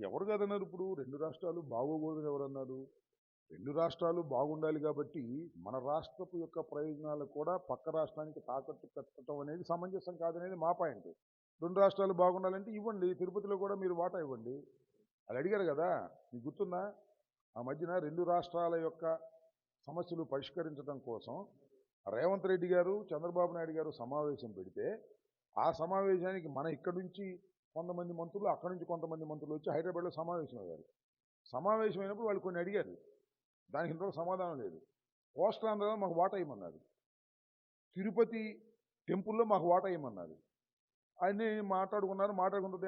ఎవరు కాదన్నారు? ఇప్పుడు రెండు రాష్ట్రాలు బాగోకూడదని ఎవరన్నారు? రెండు రాష్ట్రాలు బాగుండాలి కాబట్టి మన రాష్ట్రపు యొక్క ప్రయోజనాలు కూడా పక్క రాష్ట్రానికి తాకట్టు పెట్టడం అనేది సమంజసం కాదనేది మా పాయింట్. రెండు రాష్ట్రాలు బాగుండాలంటే ఇవ్వండి, తిరుపతిలో కూడా మీరు వాటా ఇవ్వండి. అది అడిగారు కదా, మీకు గుర్తుందా? ఆ మధ్యన రెండు రాష్ట్రాల యొక్క సమస్యలు పరిష్కరించడం కోసం రేవంత్ రెడ్డి గారు, చంద్రబాబు నాయుడు గారు సమావేశం పెడితే ఆ సమావేశానికి మన ఇక్కడ నుంచి కొంతమంది మంత్రులు, అక్కడి నుంచి కొంతమంది మంత్రులు వచ్చి హైదరాబాద్లో సమావేశం అయ్యారు. సమావేశమైనప్పుడు వాళ్ళు కొన్ని అడిగారు, దానికి ఇంతవరకు సమాధానం లేదు. కోస్టలాంధ్రలో మాకు వాటా ఇవ్వమన్నారు, తిరుపతి టెంపుల్లో మాకు వాటా ఇవ్వమన్నారు. అన్నీ మాట్లాడుకున్న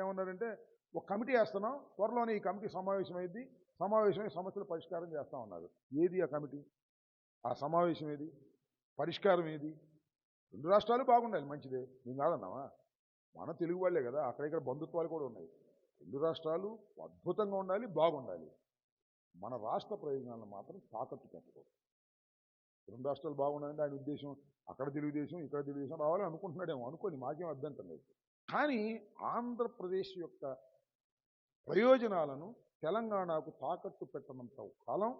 ఏమన్నారంటే ఒక కమిటీ వేస్తున్నాం, త్వరలోనే ఈ కమిటీ సమావేశమైంది, సమావేశమై సమస్యలు పరిష్కారం చేస్తా ఉన్నారు. ఏది ఆ కమిటీ? ఆ సమావేశం ఏది? పరిష్కారం ఏది? రెండు రాష్ట్రాలు బాగుండాలి, మంచిదే, మేము కాదన్నావా? మన తెలుగు వాళ్ళే కదా, అక్కడిక్కడ బంధుత్వాలు కూడా ఉన్నాయి. రెండు రాష్ట్రాలు అద్భుతంగా ఉండాలి, బాగుండాలి. మన రాష్ట్ర ప్రయోజనాలను మాత్రం తాకట్టు పెట్టకూడదు. రెండు రాష్ట్రాలు బాగుండాలంటే ఆయన ఉద్దేశం అక్కడ తెలుగుదేశం ఇక్కడ తెలుగుదేశం రావాలని అనుకుంటున్నాడేమో, అనుకోని, మాకేం అభ్యంతరం లేదు. కానీ ఆంధ్రప్రదేశ్ యొక్క ప్రయోజనాలను తెలంగాణకు తాకట్టు పెట్టనంత కాలం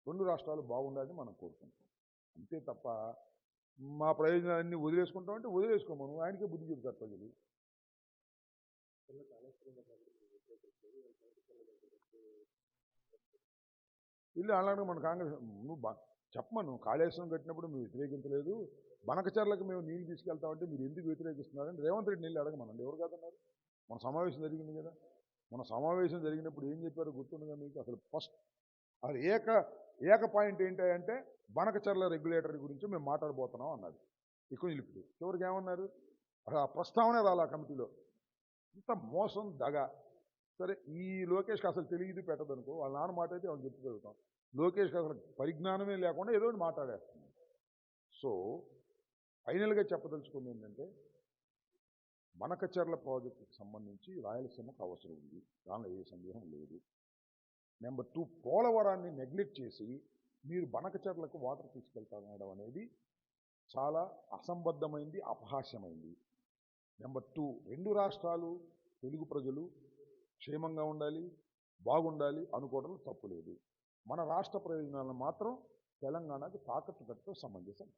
రెండు రాష్ట్రాలు బాగుండాలని మనం కోరుకుంటాం. అంతే తప్ప మా ప్రయోజనాలన్నీ వదిలేసుకుంటామంటే వదిలేసుకోమను, ఆయనకే బుద్ధి చెబుతారు ప్రజలు. ఇల్లు అలాగే మన కాంగ్రెస్ నువ్వు చెప్పమను, కాళేశ్వరం కట్టినప్పుడు మీరు వ్యతిరేకించలేదు, బనకచర్లకు మేము నీళ్ళు తీసుకెళ్తామంటే మీరు ఎందుకు వ్యతిరేకిస్తున్నారని రేవంత్ రెడ్డి నీళ్ళు అడగమనండి. ఎవరు కాదన్నారు? మన సమావేశం జరిగింది కదా, మన సమావేశం జరిగినప్పుడు ఏం చెప్పారో గుర్తుండగా మీకు? అసలు ఫస్ట్ అది ఏక పాయింట్ ఏంటంటే బనకచర్ల రెగ్యులేటర్ గురించి మేము మాట్లాడబోతున్నాం అన్నారు. ఎక్కువ నిలుపుతూ చివరికి ఏమన్నారు? ఆ ప్రస్తావనే రాలా కమిటీలో. ఇంత మోసం, దగ. సరే, ఈ లోకేష్కి అసలు తెలియదు పెట్టదనుకో, వాళ్ళ నాన్న మాట అయితే వాళ్ళు చెప్పి పెడతాం. లోకేష్కి అసలు పరిజ్ఞానమే లేకుండా ఏదో మాట్లాడేస్తున్నాం. సో ఫైనల్గా చెప్పదలుచుకుంది ఏంటంటే, బనకచర్ల ప్రాజెక్టుకి సంబంధించి రాయలసీమకు అవసరం ఉంది, దానిలో ఏ సందేహం లేదు. నెంబర్ 2, పోలవరాన్ని నెగ్లెక్ట్ చేసి మీరు బనకచర్లకు వాటర్ తీసుకెళ్తానడం అనేది చాలా అసంబద్ధమైంది, అపహాస్యమైంది. నెంబర్ 2, రెండు రాష్ట్రాలు తెలుగు ప్రజలు క్షేమంగా ఉండాలి, బాగుండాలి అనుకోవడం తప్పులేదు. మన రాష్ట్ర ప్రయోజనాలను మాత్రం తెలంగాణకు తాకట్టు పెట్టడం సమంజసం.